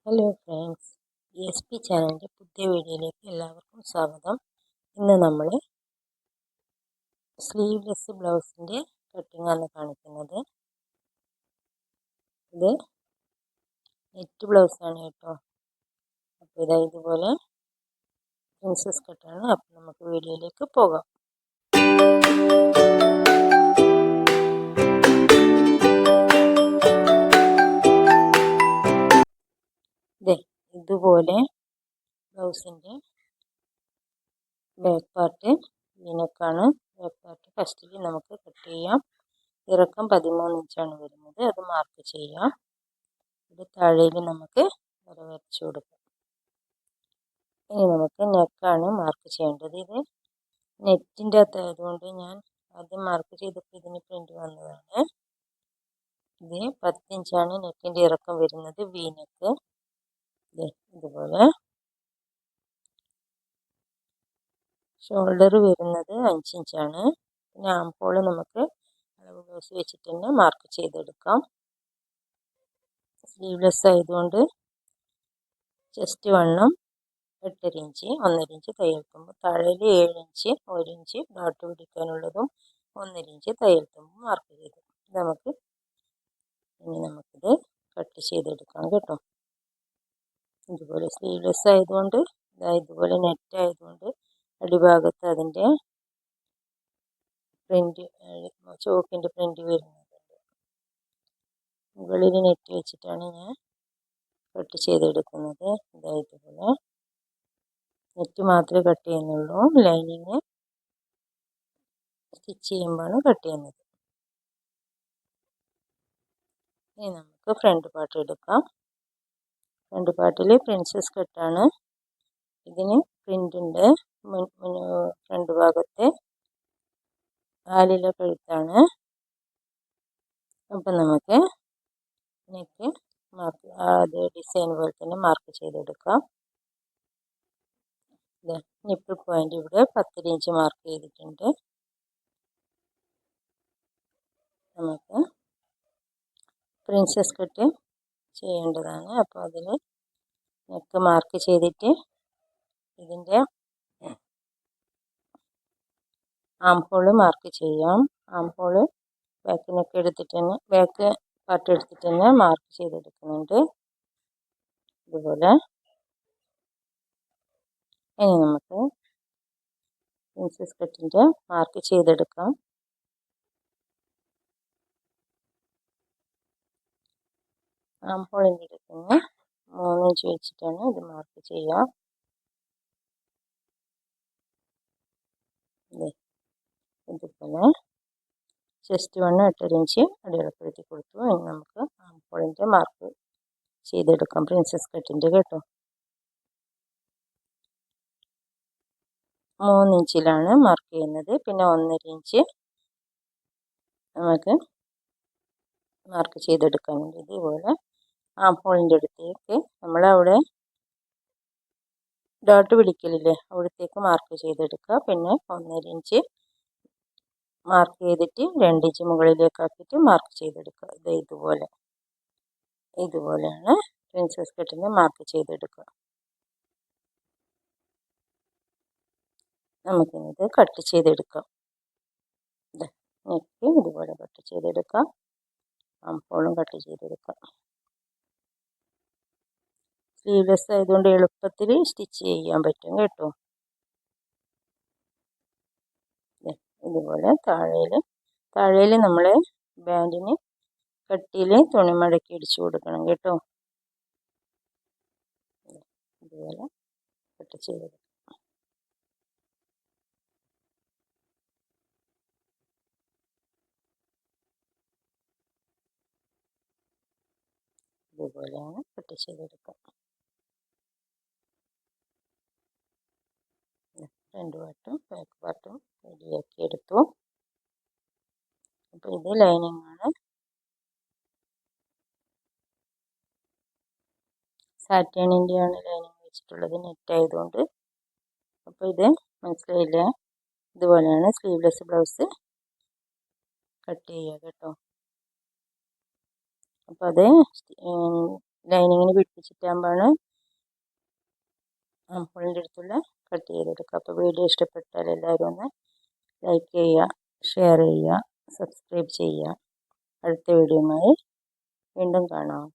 Hello friends, ESP ചാനലിൻ്റെ പുതിയ വീഡിയോയിലേക്ക് എല്ലാവർക്കും സ്വാഗതം. ഇന്ന് നമ്മൾ സ്ലീവ്ലെസ് ബ്ലൗസിൻ്റെ കട്ടിങ്ങാണ് കാണിക്കുന്നത്. ഇത് നെറ്റ് ബ്ലൗസാണ് കേട്ടോ. അപ്പോൾ ഇതുപോലെ പ്രിൻസസ് കട്ടാണ്. അപ്പോൾ നമുക്ക് വീഡിയോയിലേക്ക് പോകാം. ഇതുപോലെ ബ്ലൗസിൻ്റെ ബാക്ക് പാർട്ട് ഇതിനൊക്കെയാണ്. ബാക്ക് പാർട്ട് ഫസ്റ്റിൽ നമുക്ക് കട്ട് ചെയ്യാം. ഇറക്കം 13 ഇഞ്ചാണ് വരുന്നത്. അത് മാർക്ക് ചെയ്യാം. ഇത് താഴേയിൽ നമുക്ക് വരച്ചു കൊടുക്കാം. ഇനി നമുക്ക് നെക്കാണ് മാർക്ക് ചെയ്യേണ്ടത്. ഇത് നെറ്റിൻ്റെ അകത്തായതുകൊണ്ട് ഞാൻ ആദ്യം മാർക്ക് ചെയ്തപ്പോൾ ഇതിന് പ്രിൻ്റ് വന്നതാണ്. ഇത് 10 ഇഞ്ചാണ് നെക്കിൻ്റെ ഇറക്കം വരുന്നത്. വി നെക്ക് ഇതുപോലെ. ഷോൾഡർ വരുന്നത് 5 ഇഞ്ചാണ്. പിന്നെ ആംപോൾ നമുക്ക് അളവ് ബ്ലൗസ് വെച്ചിട്ട് തന്നെ മാർക്ക് ചെയ്തെടുക്കാം. സ്ലീവ്ലെസ് ആയതുകൊണ്ട് ചെസ്റ്റ് വണ്ണം 8.5 ഇഞ്ച്, 1.5 ഇഞ്ച് തയ്യൽ തുമ്പ്, താഴേൽ 7 ഇഞ്ച്, 1 ഇഞ്ച് ഡോട്ട് പിടിക്കാനുള്ളതും 1.5 ഇഞ്ച് തയ്യൽ തുമ്പ് മാർക്ക് ചെയ്തു. നമുക്കിത് കട്ട് ചെയ്തെടുക്കാം കേട്ടോ. ഇതുപോലെ സ്ലീവ്ലെസ് ആയതുകൊണ്ട് ഇതുപോലെ നെറ്റ് ആയതുകൊണ്ട് അടിഭാഗത്ത് അതിൻ്റെ പ്രിൻ്റ്, ചോക്കിൻ്റെ പ്രിൻ്റ് വരുന്നുണ്ട്. മുകളിൽ നെറ്റ് വെച്ചിട്ടാണ് ഞാൻ കട്ട് ചെയ്തെടുക്കുന്നത്. ഇതുപോലെ നെറ്റ് മാത്രമേ കട്ട് ചെയ്യുന്നുള്ളൂ. ലൈനിങ് സ്റ്റിച്ച് ചെയ്യുമ്പോഴാണ് കട്ട് ചെയ്യുന്നത്. ഇനി നമുക്ക് ഫ്രണ്ട് പാർട്ട് എടുക്കാം. ഫ്രണ്ട് പാർട്ടിൽ പ്രിൻസസ് കട്ടാണ്. ഇതിന് പ്രിൻ്റ് ഉണ്ട്. ഫ്രണ്ട് ഭാഗത്തെ കാലിലെ കഴുത്താണ്. അപ്പം നമുക്ക് നെക്ക് മാർക്ക് അതേ ഡിസൈൻ പോലെ തന്നെ മാർക്ക് ചെയ്തെടുക്കാം. നിപ്പിൾ പോയിൻ്റ് ഇവിടെ 10 ഇഞ്ച് മാർക്ക് ചെയ്തിട്ടുണ്ട്. നമുക്ക് പ്രിൻസസ് കട്ട് ചെയ്യേണ്ടതാണ്. അപ്പോൾ അതിൽ നെക്ക് മാർക്ക് ചെയ്തിട്ട് ഇതിൻ്റെ ആംഹോൾ മാർക്ക് ചെയ്യാം. ആംഹോൾ ബാക്ക് നെക്ക് എടുത്തിട്ട് തന്നെ, ബാക്ക് പാർട്ട് എടുത്തിട്ട് തന്നെ മാർക്ക് ചെയ്തെടുക്കുന്നുണ്ട്. ഇതുപോലെ. ഇനി നമുക്ക് പ്രിൻസസ് കട്ടിൻ്റെ മാർക്ക് ചെയ്തെടുക്കാം. ആംഹോളിൻ്റെ എടുക്കുന്ന 3 ഇഞ്ച് വെച്ചിട്ടാണ് ഇത് മാർക്ക് ചെയ്യാം. ഇതുപോലെ ചെസ്റ്റ് വണ്ണം 8.5 ഇഞ്ച് അടിയളപ്പെടുത്തി കൊടുത്തു. ഇനി നമുക്ക് ആംഹോളിൻ്റെ മാർക്ക് ചെയ്തെടുക്കാം പ്രിൻസസ് കട്ടിൻ്റെ കേട്ടോ. 3 ഇഞ്ചിലാണ് മാർക്ക് ചെയ്യുന്നത്. പിന്നെ 1.5 ഇഞ്ച് നമുക്ക് മാർക്ക് ചെയ്തെടുക്കാനുണ്ട്. ഇതുപോലെ ആംഹോളിൻ്റെ അടുത്തേക്ക് നമ്മളവിടെ ഡോട്ട് പിടിക്കലില്ലേ, അവിടത്തേക്ക് മാർക്ക് ചെയ്തെടുക്കുക. പിന്നെ 1.5 ഇഞ്ച് മാർക്ക് ചെയ്തിട്ട് 2 ഇഞ്ച് മുകളിലേക്കാക്കിയിട്ട് മാർക്ക് ചെയ്തെടുക്കുക. ഇതുപോലെയാണ് പ്രിൻസസ് കട്ടിനെ മാർക്ക് ചെയ്തെടുക്കുക. നമുക്കിത് കട്ട് ചെയ്തെടുക്കാം. നെക്ക് ഇതുപോലെ കട്ട് ചെയ്തെടുക്കാം. ആംഹോളും കട്ട് ചെയ്തെടുക്കാം. സ്ലീവ്ലെസ് ആയതുകൊണ്ട് എളുപ്പത്തിൽ സ്റ്റിച്ച് ചെയ്യാൻ പറ്റും കേട്ടോ. ഇതുപോലെ താഴേൽ നമ്മൾ ബാൻഡിന് കട്ടിയിൽ തുണി മടക്കി അടിച്ചു കൊടുക്കണം കേട്ടോ. ഇതുപോലെ കട്ട് ചെയ്തെടുക്കാം. ഇതുപോലെയാണ് കട്ട് ചെയ്തെടുക്കുക. ഫ്രണ്ട് പാർട്ടും ബാക്ക് പാർട്ടും റെഡിയാക്കി എടുത്തു. അപ്പോൾ ഇത് ലൈനിങ് ആണ്. സാറ്റേണിൻ്റെയാണ് ലൈനിങ് വെച്ചിട്ടുള്ളത്, നെറ്റ് ആയതുകൊണ്ട്. അപ്പോൾ ഇത് മനസ്സിലായില്ലേ? ഇതുപോലെയാണ് സ്ലീവ്ലെസ് ബ്ലൗസ് കട്ട് ചെയ്യുക കേട്ടോ. അപ്പോൾ അത് ലൈനിങ്ങിന് പിടിപ്പിച്ചിട്ടാകുമ്പോഴാണ് ആംഹോളിൻ്റെ അടുത്തുള്ള കട്ട് ചെയ്തെടുക്കുക. അപ്പോൾ വീഡിയോ ഇഷ്ടപ്പെട്ടാൽ എല്ലാവരും ഒന്ന് ലൈക്ക് ചെയ്യുക, ഷെയർ ചെയ്യുക, സബ്സ്ക്രൈബ് ചെയ്യുക. അടുത്ത വീഡിയോയുമായി വീണ്ടും കാണാം.